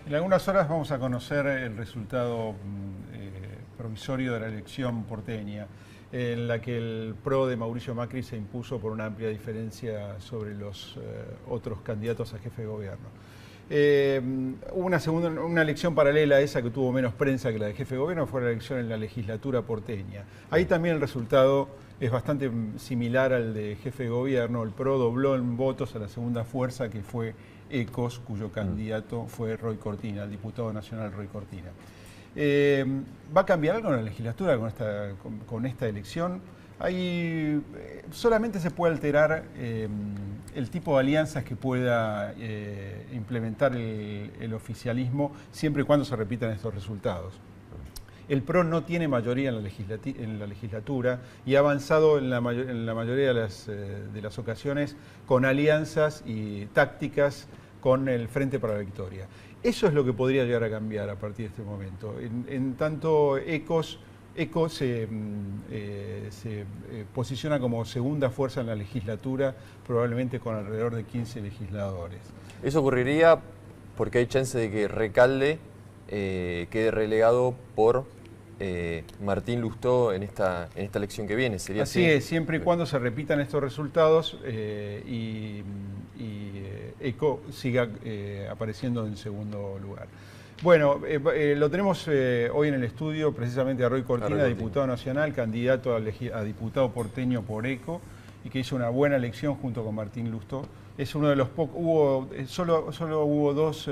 En algunas horas vamos a conocer el resultado provisorio de la elección porteña, en la que el PRO de Mauricio Macri se impuso por una amplia diferencia sobre los otros candidatos a jefe de gobierno. Una elección paralela a esa que tuvo menos prensa que la de jefe de gobierno fue la elección en la legislatura porteña. Ahí también el resultado es bastante similar al de jefe de gobierno. El PRO dobló en votos a la segunda fuerza, que fue ECOS, cuyo candidato fue Roy Cortina, el diputado nacional Roy Cortina. ¿Va a cambiar algo en la legislatura con esta elección? Solamente se puede alterar el tipo de alianzas que pueda implementar el oficialismo siempre y cuando se repitan estos resultados. El PRO no tiene mayoría en la legislatura y ha avanzado en la mayoría de las ocasiones con alianzas y tácticas con el Frente para la Victoria. Eso es lo que podría llegar a cambiar a partir de este momento. En tanto, ECO se posiciona como segunda fuerza en la legislatura, probablemente con alrededor de 15 legisladores. Eso ocurriría porque hay chance de que Recalde quede relegado por Martín Lustó en esta elección que viene. ¿Sería así? Así es, siempre y cuando se repitan estos resultados y ECO siga apareciendo en segundo lugar. Bueno, lo tenemos hoy en el estudio precisamente a Roy Cortina, diputado nacional, candidato a diputado porteño por ECO, y que hizo una buena elección junto con Martín Lustó. Es uno de los pocos, solo hubo dos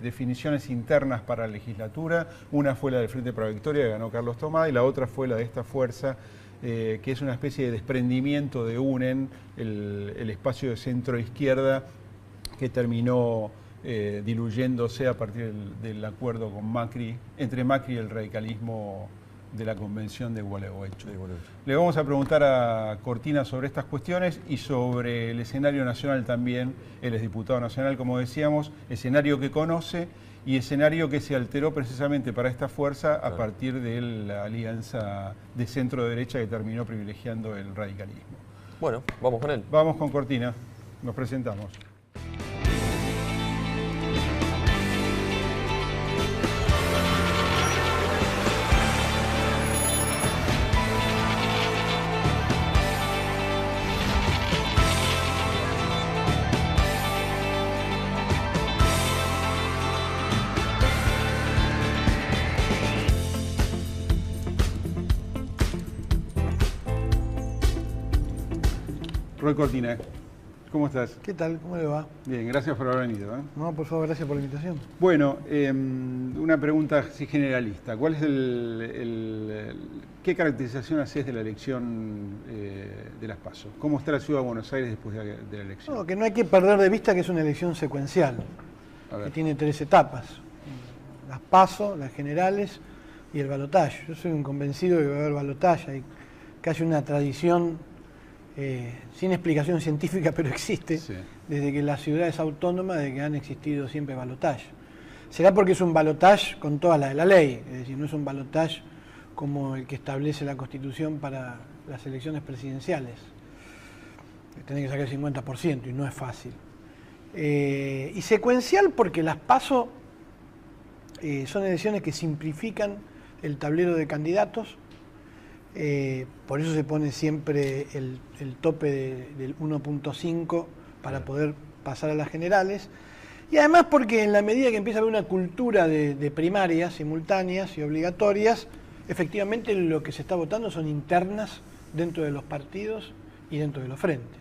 definiciones internas para la legislatura. Una fue la del Frente para la Victoria, que ganó Carlos Tomá, y la otra fue la de esta fuerza, que es una especie de desprendimiento de UNEN, el espacio de centro-izquierda, que terminó diluyéndose a partir del acuerdo con Macri, entre Macri y el radicalismo de la convención de Gualeguaychú. Le vamos a preguntar a Cortina sobre estas cuestiones y sobre el escenario nacional también. Él es diputado nacional, como decíamos, escenario que conoce y escenario que se alteró precisamente para esta fuerza a partir de la alianza de centro-derecha que terminó privilegiando el radicalismo. Bueno, vamos con él. Vamos con Cortina, nos presentamos. Roy Cortina, ¿cómo estás? ¿Qué tal? ¿Cómo le va? Bien, gracias por haber venido. No, por favor, gracias por la invitación. Bueno, una pregunta así generalista. ¿Cuál es qué caracterización haces de la elección de las PASO? ¿Cómo está la ciudad de Buenos Aires después de la elección? No, que no hay que perder de vista que es una elección secuencial, que tiene 3 etapas. Las PASO, las generales y el balotaje. Yo soy un convencido de que va a haber balotaje. Hay casi una tradición sin explicación científica, pero existe, desde que la ciudad es autónoma, de que han existido siempre balotaje. Será porque es un balotaje con todas las de la ley, es decir, no es un balotaje como el que establece la Constitución para las elecciones presidenciales. Tiene que sacar el 50% y no es fácil. Y secuencial porque las PASO son elecciones que simplifican el tablero de candidatos. Por eso se pone siempre el tope del 1.5 para poder pasar a las generales. Y además porque en la medida que empieza a haber una cultura de primarias simultáneas y obligatorias, efectivamente lo que se está votando son internas dentro de los partidos y dentro de los frentes.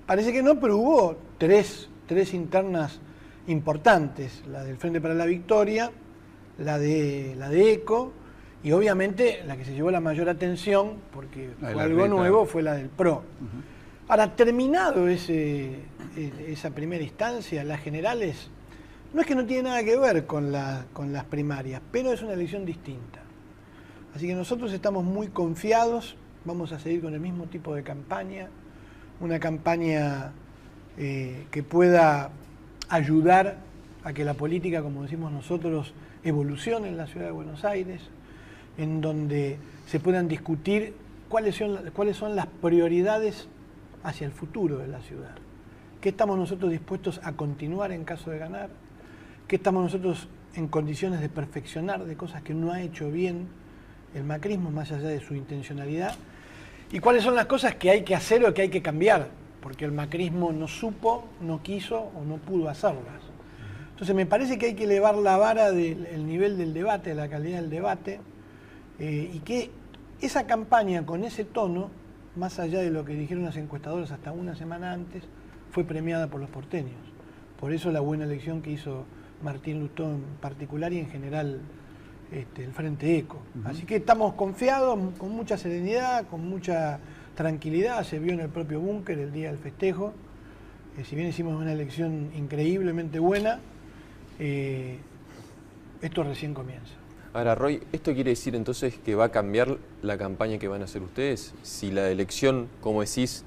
Parece que no, pero hubo tres internas importantes: la del Frente para la Victoria, la de ECO, y obviamente la que se llevó la mayor atención, porque fue algo nuevo, fue la del PRO. Ahora, terminado esa primera instancia, las generales, no es que no tiene nada que ver con las primarias, pero es una elección distinta. Así que nosotros estamos muy confiados, vamos a seguir con el mismo tipo de campaña, una campaña que pueda ayudar a que la política, como decimos nosotros, evolucione en la ciudad de Buenos Aires, en donde se puedan discutir cuáles son las prioridades hacia el futuro de la ciudad. ¿Qué estamos nosotros dispuestos a continuar en caso de ganar? qué estamos nosotros en condiciones de perfeccionar, de cosas que no ha hecho bien el macrismo, más allá de su intencionalidad, y cuáles son las cosas que hay que hacer o que hay que cambiar, porque el macrismo no supo, no quiso o no pudo hacerlas. Entonces me parece que hay que elevar la vara del nivel del debate, de la calidad del debate, y que esa campaña con ese tono, más allá de lo que dijeron las encuestadoras hasta una semana antes, fue premiada por los porteños. Por eso la buena elección que hizo Martín Lustó en particular y en general el Frente Eco. Así que estamos confiados, con mucha serenidad, con mucha tranquilidad. Se vio en el propio búnker el día del festejo. Si bien hicimos una elección increíblemente buena, esto recién comienza. Ahora, Roy, ¿esto quiere decir entonces que va a cambiar la campaña que van a hacer ustedes? Si la elección, como decís,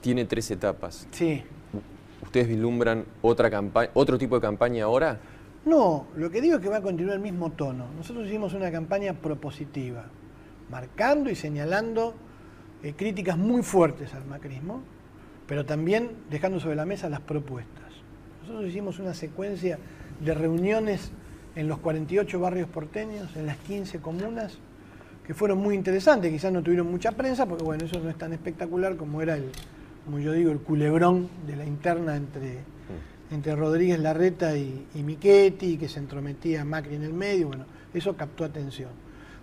tiene 3 etapas. Sí. ¿Ustedes vislumbran otro tipo de campaña ahora? No, lo que digo es que va a continuar el mismo tono. Nosotros hicimos una campaña propositiva, marcando y señalando críticas muy fuertes al macrismo, pero también dejando sobre la mesa las propuestas. Nosotros hicimos una secuencia de reuniones en los 48 barrios porteños, en las 15 comunas, que fueron muy interesantes. Quizás no tuvieron mucha prensa, porque bueno, eso no es tan espectacular como era como yo digo, el culebrón de la interna entre Rodríguez Larreta y Michetti, que se entrometía Macri en el medio. Bueno, eso captó atención.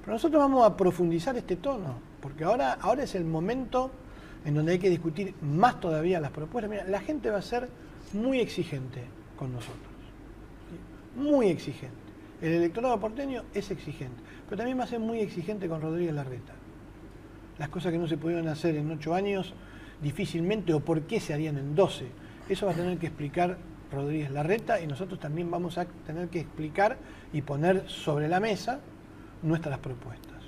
Pero nosotros vamos a profundizar este tono, porque ahora es el momento en donde hay que discutir más todavía las propuestas. Mira, la gente va a ser muy exigente con nosotros, ¿sí? Muy exigente. El electorado porteño es exigente, pero también va a ser muy exigente con Rodríguez Larreta. Las cosas que no se pudieron hacer en 8 años, difícilmente, o por qué se harían en 12. Eso va a tener que explicar Rodríguez Larreta, y nosotros también vamos a tener que explicar y poner sobre la mesa nuestras propuestas.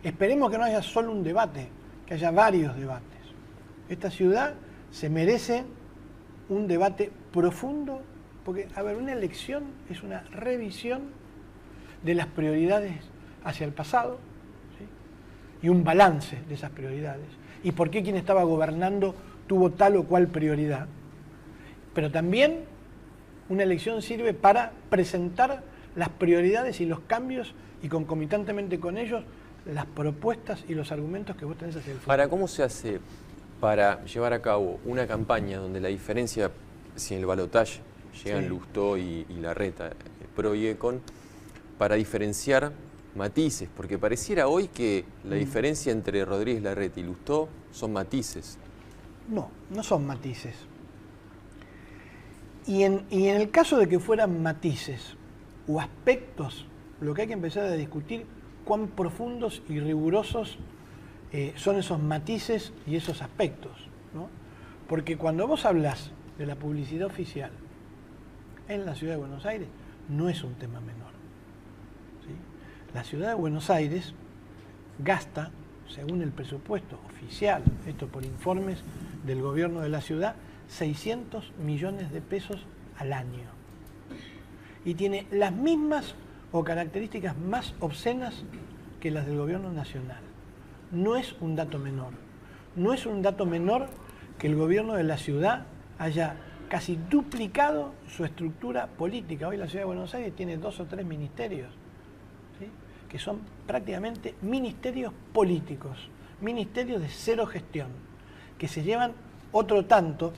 Esperemos que no haya solo un debate, que haya varios debates. Esta ciudad se merece un debate profundo, porque, a ver, una elección es una revisión de las prioridades hacia el pasado, ¿sí? Y un balance de esas prioridades. Y por qué quien estaba gobernando tuvo tal o cual prioridad. Pero también una elección sirve para presentar las prioridades y los cambios, y concomitantemente con ellos las propuestas y los argumentos que vos tenés hacia el futuro. Ahora, ¿cómo se hace para llevar a cabo una campaña donde la diferencia, si en el balotaje llegan Lustó y Larreta, Pro y Econ, para diferenciar matices? Porque pareciera hoy que la diferencia entre Rodríguez Larreta y Lustó son matices. No, no son matices. Y en el caso de que fueran matices o aspectos, lo que hay que empezar a discutir cuán profundos y rigurosos son esos matices y esos aspectos, ¿no? Porque cuando vos hablas de la publicidad oficial en la Ciudad de Buenos Aires, no es un tema menor, ¿sí? La Ciudad de Buenos Aires gasta, según el presupuesto oficial, esto por informes del gobierno de la ciudad, 600 millones de pesos al año. Y tiene las mismas o características más obscenas que las del gobierno nacional. No es un dato menor. No es un dato menor que el gobierno de la ciudad haya casi duplicado su estructura política. Hoy la Ciudad de Buenos Aires tiene 2 o 3 ministerios, ¿sí? Que son prácticamente ministerios políticos, ministerios de cero gestión, que se llevan otro tanto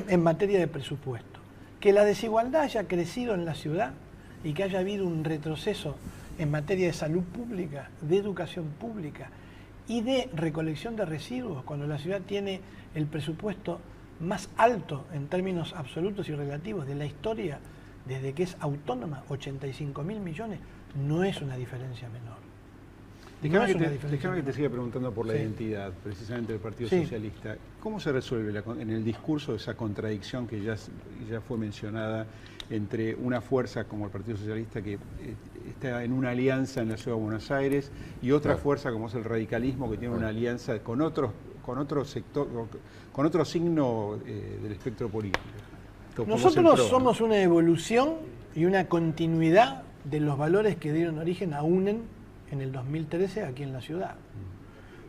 en materia de presupuesto. Que la desigualdad haya crecido en la ciudad y que haya habido un retroceso en materia de salud pública, de educación pública y de recolección de residuos, cuando la ciudad tiene el presupuesto más alto en términos absolutos y relativos de la historia desde que es autónoma, 85.000 millones, no es una diferencia menor. Déjame que te siga preguntando por la identidad, precisamente del Partido Socialista. ¿Cómo se resuelve en el discurso esa contradicción que ya fue mencionada entre una fuerza como el Partido Socialista, que está en una alianza en la Ciudad de Buenos Aires, y otra fuerza como es el radicalismo, que tiene una alianza con otro sector, con otro signo del espectro político? Nosotros somos una evolución y una continuidad de los valores que dieron origen a UNEN en el 2013 aquí en la ciudad.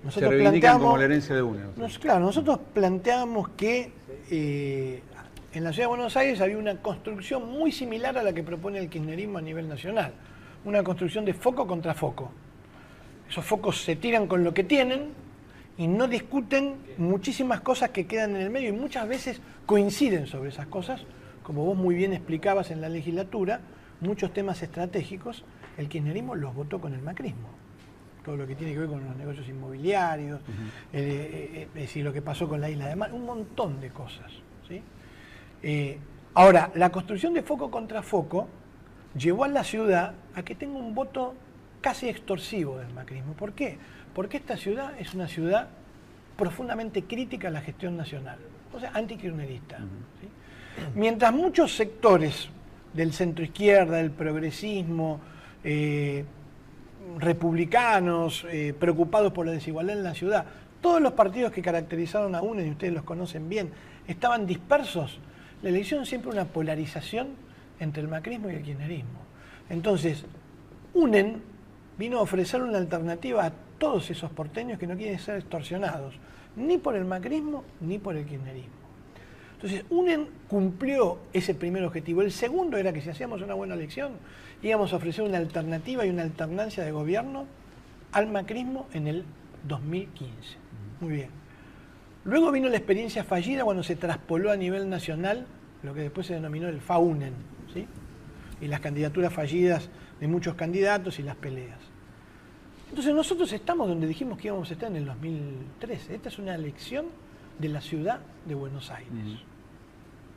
Nosotros se reivindican como la herencia de UNEN. Claro, nosotros planteamos que en la Ciudad de Buenos Aires había una construcción muy similar a la que propone el kirchnerismo a nivel nacional. Una construcción de foco contra foco. Esos focos se tiran con lo que tienen y no discuten muchísimas cosas que quedan en el medio y muchas veces coinciden sobre esas cosas. Como vos muy bien explicabas en la legislatura, muchos temas estratégicos, el kirchnerismo los votó con el macrismo. Todo lo que tiene que ver con los negocios inmobiliarios, es decir, lo que pasó con la isla de Mar, un montón de cosas, ¿sí? Ahora, la construcción de foco contra foco llevó a la ciudad a que tenga un voto casi extorsivo del macrismo. ¿Por qué? Porque esta ciudad es una ciudad profundamente crítica a la gestión nacional, o sea, antikirchnerista. ¿Sí? Mientras muchos sectores del centro izquierda, del progresismo, republicanos, preocupados por la desigualdad en la ciudad, todos los partidos que caracterizaron a UNEN, y ustedes los conocen bien, estaban dispersos, la elección siempre una polarización entre el macrismo y el kirchnerismo. Entonces, UNEN vino a ofrecer una alternativa a todos esos porteños que no quieren ser extorsionados, ni por el macrismo ni por el kirchnerismo. Entonces, UNEN cumplió ese primer objetivo. El segundo era que si hacíamos una buena elección, íbamos a ofrecer una alternativa y una alternancia de gobierno al macrismo en el 2015. Muy bien. Luego vino la experiencia fallida cuando se traspoló a nivel nacional lo que después se denominó el FAUNEN, ¿sí? Y las candidaturas fallidas de muchos candidatos y las peleas. Entonces nosotros estamos donde dijimos que íbamos a estar en el 2013. Esta es una elección de la ciudad de Buenos Aires.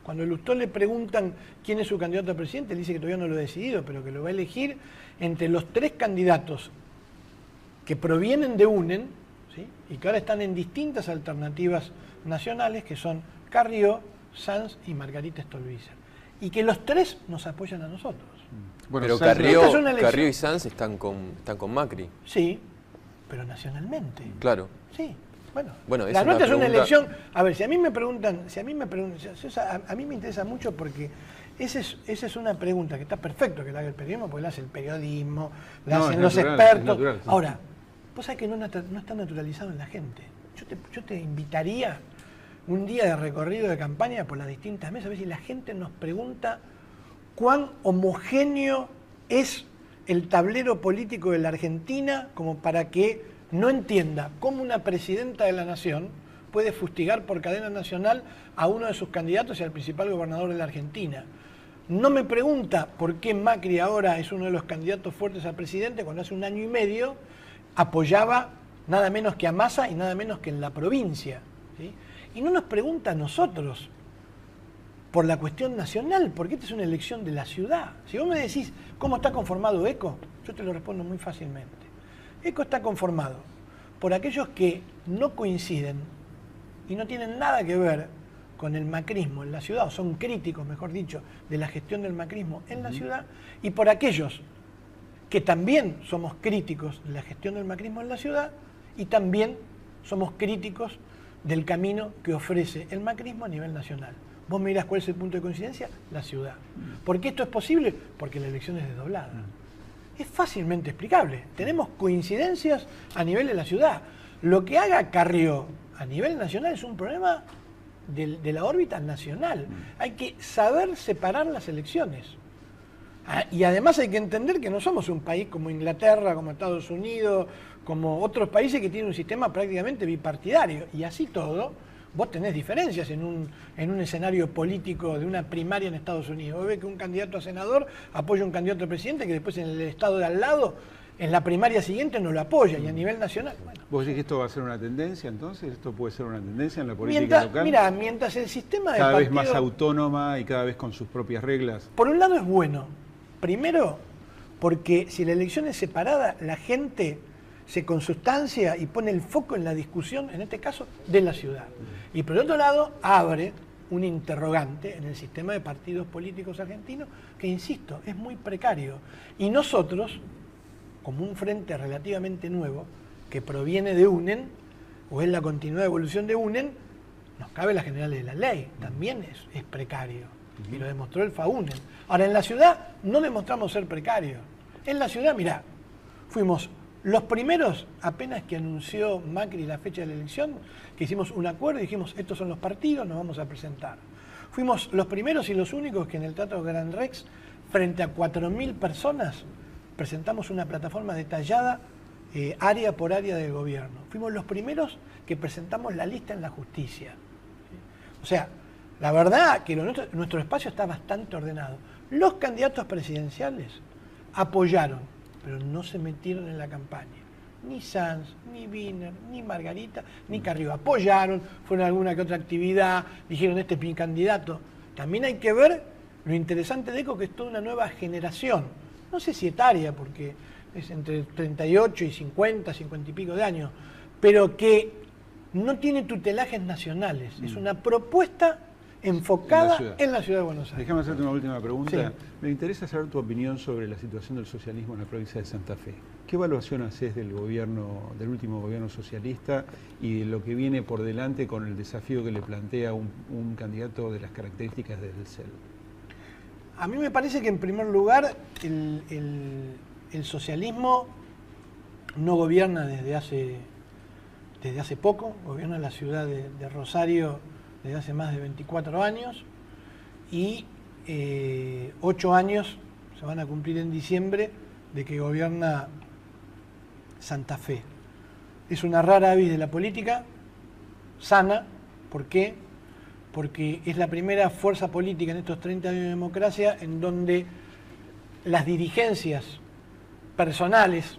Cuando a Lustó le preguntan quién es su candidato a presidente, él dice que todavía no lo ha decidido, pero que lo va a elegir entre los 3 candidatos que provienen de UNEN, ¿sí? Y que ahora están en distintas alternativas nacionales, que son Carrió, Sanz y Margarita Stolbizer. Y que los 3 nos apoyan a nosotros. Bueno, pero Carrió y Sanz están con Macri. Sí, pero nacionalmente. Claro. Sí. Bueno, la nota es una elección. A ver, si a mí me preguntan, a mí me interesa mucho porque esa es una pregunta que está perfecto que la haga el periodismo, porque la hace el periodismo, la hacen los expertos. Natural, sí. Ahora, vos sabés que no está naturalizado en la gente. Yo te invitaría un día de recorrido de campaña por las distintas mesas, a ver si la gente nos pregunta cuán homogéneo es el tablero político de la Argentina como para que no entienda cómo una presidenta de la nación puede fustigar por cadena nacional a uno de sus candidatos y al principal gobernador de la Argentina. No me pregunta por qué Macri ahora es uno de los candidatos fuertes a presidente cuando hace 1 año y medio apoyaba nada menos que a Massa y nada menos que en la provincia, ¿sí? Y no nos pregunta a nosotros por la cuestión nacional, porque esta es una elección de la ciudad. Si vos me decís cómo está conformado ECO, yo te lo respondo muy fácilmente. ECO está conformado por aquellos que no coinciden y no tienen nada que ver con el macrismo en la ciudad, o son críticos, mejor dicho, de la gestión del macrismo en la ciudad, y por aquellos que también somos críticos de la gestión del macrismo en la ciudad y también somos críticos del camino que ofrece el macrismo a nivel nacional. Vos me dirás cuál es el punto de coincidencia, la ciudad. ¿Por qué esto es posible? Porque la elección es desdoblada. Es fácilmente explicable. Tenemos coincidencias a nivel de la ciudad. Lo que haga Carrió a nivel nacional es un problema de la órbita nacional. Hay que saber separar las elecciones. Y además hay que entender que no somos un país como Inglaterra, como Estados Unidos, como otros países que tienen un sistema prácticamente bipartidario. Y así todo, vos tenés diferencias en un escenario político de una primaria en Estados Unidos. Vos ves que un candidato a senador apoya a un candidato a presidente que después en el estado de al lado, en la primaria siguiente, no lo apoya. Y a nivel nacional, bueno. ¿Vos decís que esto va a ser una tendencia entonces? ¿Esto puede ser una tendencia en la política local? Mira, mientras el sistema de cada partido, vez más autónoma y cada vez con sus propias reglas. Por un lado es bueno. Primero, porque si la elección es separada, la gente se consustancia y pone el foco en la discusión, en este caso, de la ciudad. Y por otro lado, abre un interrogante en el sistema de partidos políticos argentinos que, insisto, es muy precario. Y nosotros, como un frente relativamente nuevo, que proviene de UNEN, o es la continuada evolución de UNEN, nos cabe las generales de la ley, también es precario. Y lo demostró el FAUNEN. Ahora, en la ciudad no demostramos ser precarios. En la ciudad, mirá, fuimos los primeros, apenas que anunció Macri la fecha de la elección, que hicimos un acuerdo y dijimos, estos son los partidos, nos vamos a presentar. Fuimos los primeros y los únicos que en el Teatro Gran Rex, frente a 4.000 personas, presentamos una plataforma detallada área por área del gobierno. Fuimos los primeros que presentamos la lista en la justicia. O sea, la verdad que nuestro espacio está bastante ordenado. Los candidatos presidenciales apoyaron, pero no se metieron en la campaña. Ni Sanz, ni Wiener, ni Margarita, ni Carrió. Apoyaron, fueron a alguna que otra actividad, dijeron este es mi candidato. También hay que ver lo interesante de ECO, que es toda una nueva generación. No sé si etaria, porque es entre 38 y 50, 50 y pico de años, pero que no tiene tutelajes nacionales. Es una propuesta enfocada en la ciudad de Buenos Aires. Déjame hacerte una última pregunta. Sí. Me interesa saber tu opinión sobre la situación del socialismo en la provincia de Santa Fe. ¿Qué evaluación haces del último gobierno socialista y de lo que viene por delante con el desafío que le plantea un candidato de las características del CEL? A mí me parece que en primer lugar el socialismo no gobierna desde hace poco, gobierna la ciudad de Rosario desde hace más de 24 años y 8 años se van a cumplir en diciembre de que gobierna Santa Fe. Es una rara avis de la política, sana. ¿Por qué? Porque es la primera fuerza política en estos 30 años de democracia en donde las dirigencias personales,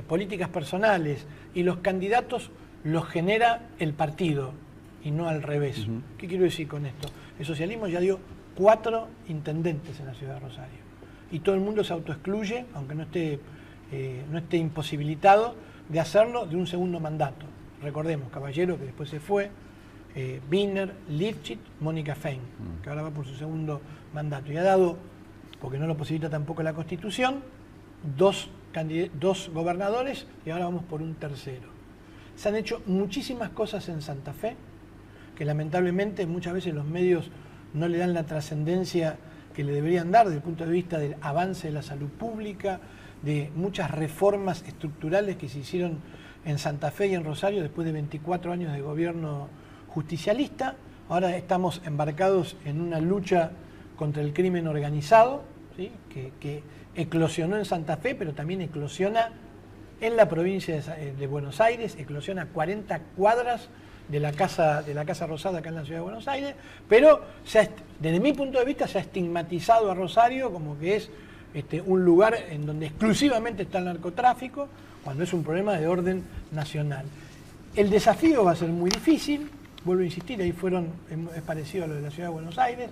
políticas personales y los candidatos los genera el partido y no al revés. ¿Qué quiero decir con esto? El socialismo ya dio 4 intendentes en la ciudad de Rosario y todo el mundo se autoexcluye, aunque no esté imposibilitado de hacerlo, de un segundo mandato. Recordemos, Caballero, que después se fue, Wiener, Lifschitz, Mónica Fein, que ahora va por su segundo mandato. Y ha dado, porque no lo posibilita tampoco la Constitución, 2 gobernadores y ahora vamos por un tercero. Se han hecho muchísimas cosas en Santa Fe, que lamentablemente muchas veces los medios no le dan la trascendencia que le deberían dar desde el punto de vista del avance de la salud pública, de muchas reformas estructurales que se hicieron en Santa Fe y en Rosario después de 24 años de gobierno justicialista. Ahora estamos embarcados en una lucha contra el crimen organizado, ¿sí? que eclosionó en Santa Fe, pero también eclosiona en la provincia de Buenos Aires, eclosiona a 40 cuadras de la Casa Rosada acá en la ciudad de Buenos Aires, pero desde mi punto de vista se ha estigmatizado a Rosario como que es un lugar en donde exclusivamente está el narcotráfico, cuando es un problema de orden nacional. El desafío va a ser muy difícil, vuelvo a insistir, ahí es parecido a lo de la ciudad de Buenos Aires,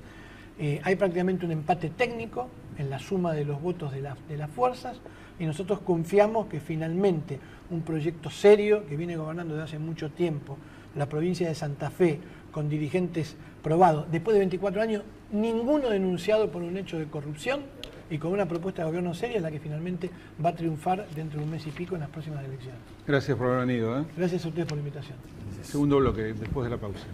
hay prácticamente un empate técnico en la suma de los votos de las fuerzas y nosotros confiamos que finalmente un proyecto serio que viene gobernando desde hace mucho tiempo la provincia de Santa Fe con dirigentes probados, después de 24 años, ninguno denunciado por un hecho de corrupción y con una propuesta de gobierno seria, es la que finalmente va a triunfar dentro de un mes y pico en las próximas elecciones. Gracias por haber venido. Gracias a ustedes por la invitación. Segundo bloque, después de la pausa.